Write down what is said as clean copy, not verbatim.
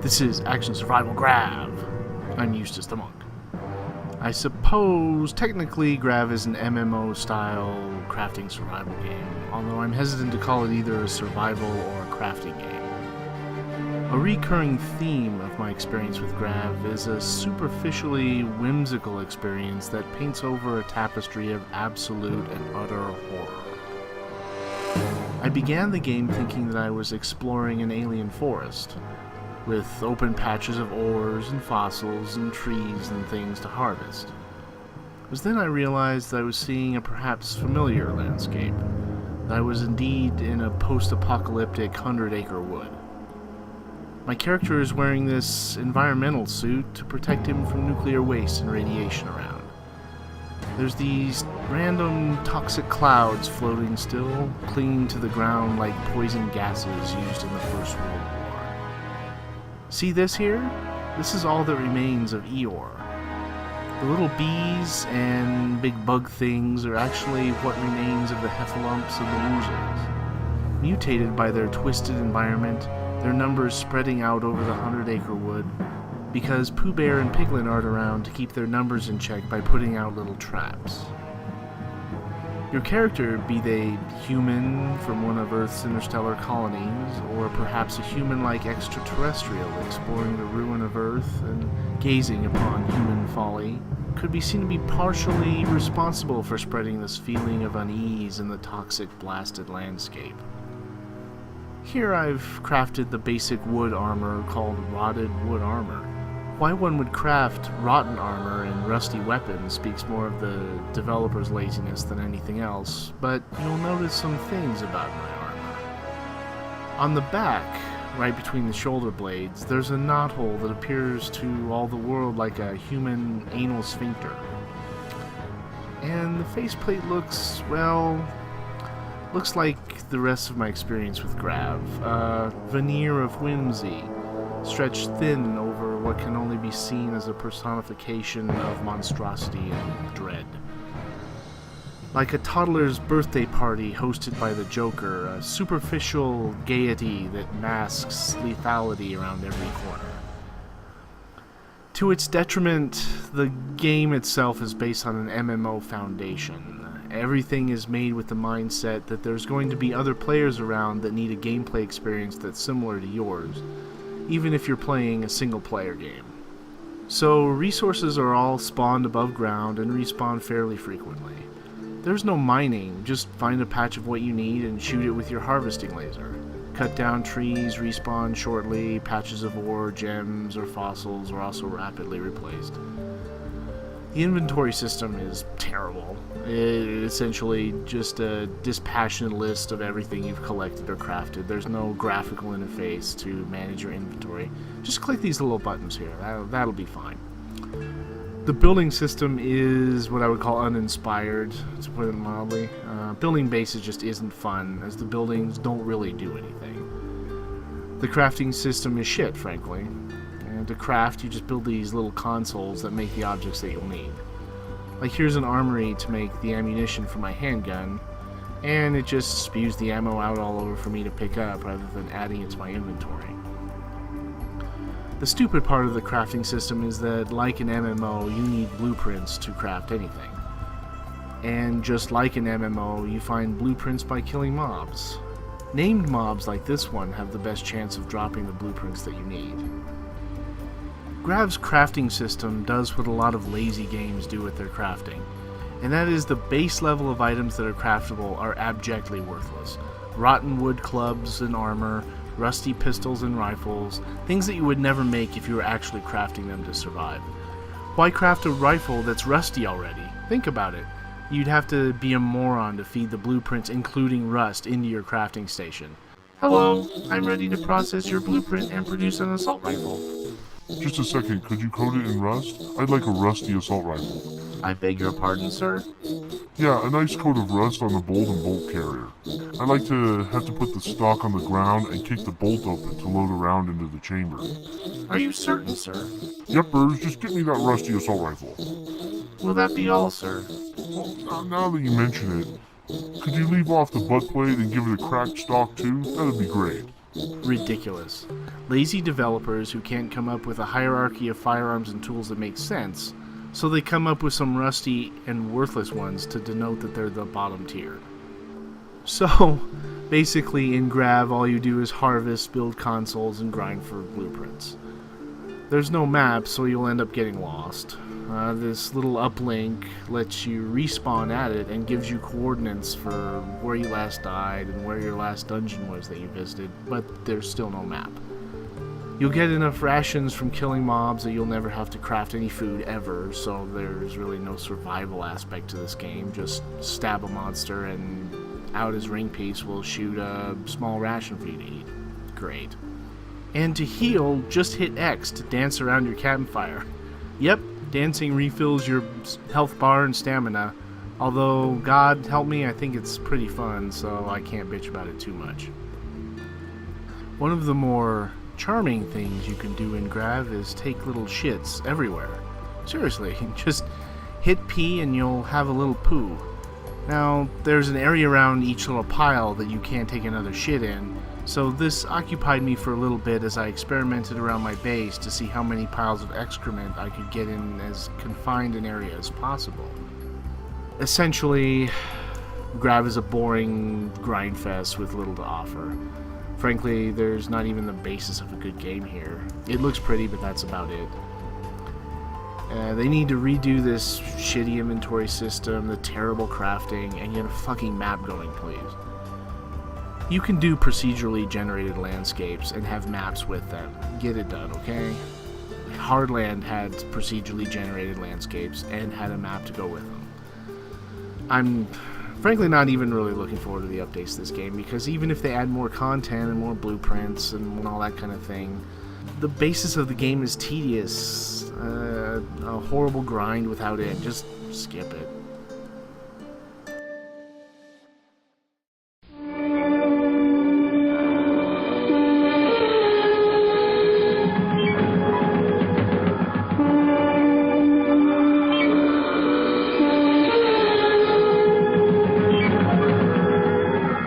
This is Action Survival GRAV. I'm Eustace the Monk. I suppose technically GRAV is an MMO-style crafting survival game, although I'm hesitant to call it either a survival or a crafting game. A recurring theme of my experience with GRAV is a superficially whimsical experience that paints over a tapestry of absolute and utter horror. I began the game thinking that I was exploring an alien forest, with open patches of ores and fossils and trees and things to harvest. It was then I realized that I was seeing a perhaps familiar landscape, that I was indeed in a post-apocalyptic 100-acre wood. My character is wearing this environmental suit to protect him from nuclear waste and radiation around. There's these random toxic clouds floating still, clinging to the ground like poison gases used in the First World War. See this here? This is all that remains of Eeyore. The little bees and big bug things are actually what remains of the heffalumps and the woozles. Mutated by their twisted environment, their numbers spreading out over the 100-acre wood, because Pooh Bear and Piglet aren't around to keep their numbers in check by putting out little traps. Your character, be they human from one of Earth's interstellar colonies, or perhaps a human-like extraterrestrial exploring the ruin of Earth and gazing upon human folly, could be seen to be partially responsible for spreading this feeling of unease in the toxic, blasted landscape. Here I've crafted the basic wood armor called rotted wood armor. Why one would craft rotten armor and rusty weapons speaks more of the developer's laziness than anything else, but you'll notice some things about my armor. On the back, right between the shoulder blades, there's a knothole that appears to all the world like a human anal sphincter. And the faceplate looks, well, looks like the rest of my experience with GRAV, a veneer of whimsy, stretched thin over what can only be seen as a personification of monstrosity and dread. Like a toddler's birthday party hosted by the Joker, a superficial gaiety that masks lethality around every corner. To its detriment, the game itself is based on an MMO foundation. Everything is made with the mindset that there's going to be other players around that need a gameplay experience that's similar to yours, even if you're playing a single-player game. So resources are all spawned above ground and respawn fairly frequently. There's no mining, just find a patch of what you need and shoot it with your harvesting laser. Cut down trees, respawn shortly, patches of ore, gems, or fossils are also rapidly replaced. The inventory system is terrible. It's essentially just a dispassionate list of everything you've collected or crafted. There's no graphical interface to manage your inventory. Just click these little buttons here. That'll be fine. The building system is what I would call uninspired, to put it mildly. Building bases just isn't fun, as the buildings don't really do anything. The crafting system is shit, frankly. And to craft, you just build these little consoles that make the objects that you'll need. Like, here's an armory to make the ammunition for my handgun, and it just spews the ammo out all over for me to pick up rather than adding it to my inventory. The stupid part of the crafting system is that, like an MMO, you need blueprints to craft anything. And just like an MMO, you find blueprints by killing mobs. Named mobs like this one have the best chance of dropping the blueprints that you need. GRAV's crafting system does what a lot of lazy games do with their crafting, and that is the base level of items that are craftable are abjectly worthless. Rotten wood clubs and armor, rusty pistols and rifles, things that you would never make if you were actually crafting them to survive. Why craft a rifle that's rusty already? Think about it. You'd have to be a moron to feed the blueprints, including rust, into your crafting station. Hello, I'm ready to process your blueprint and produce an assault rifle. Just a second, could you coat it in rust? I'd like a rusty assault rifle. I beg your pardon, sir? Yeah, a nice coat of rust on the bolt and bolt carrier. I like to have to put the stock on the ground and kick the bolt open to load around into the chamber. Are you certain, sir? Yuppers, just get me that rusty assault rifle. Will that be all, sir? Well, now that you mention it, could you leave off the butt plate and give it a cracked stock too? That'd be great. Ridiculous. Lazy developers who can't come up with a hierarchy of firearms and tools that makes sense, so they come up with some rusty and worthless ones to denote that they're the bottom tier. So, basically in GRAV all you do is harvest, build consoles, and grind for blueprints. There's no map, so you'll end up getting lost. This little uplink lets you respawn at it and gives you coordinates for where you last died and where your last dungeon was that you visited, but there's still no map. You'll get enough rations from killing mobs that you'll never have to craft any food ever, so there's really no survival aspect to this game. Just stab a monster and out his ring piece will shoot a small ration for you to eat. Great. And to heal, just hit X to dance around your campfire. Yep, dancing refills your health bar and stamina, although, God help me, I think it's pretty fun, so I can't bitch about it too much. One of the more charming things you can do in GRAV is take little shits everywhere. Seriously, just hit P and you'll have a little poo. Now, there's an area around each little pile that you can't take another shit in, so this occupied me for a little bit as I experimented around my base to see how many piles of excrement I could get in as confined an area as possible. Essentially, GRAV is a boring grind fest with little to offer. Frankly, there's not even the basis of a good game here. It looks pretty, but that's about it. They need to redo this shitty inventory system, the terrible crafting, and get a fucking map going, please. You can do procedurally generated landscapes and have maps with them. Get it done, okay? Hardland had procedurally generated landscapes and had a map to go with them. I'm frankly not even really looking forward to the updates to this game, because even if they add more content and more blueprints and all that kind of thing, the basis of the game is tedious. A horrible grind without end. Just skip it.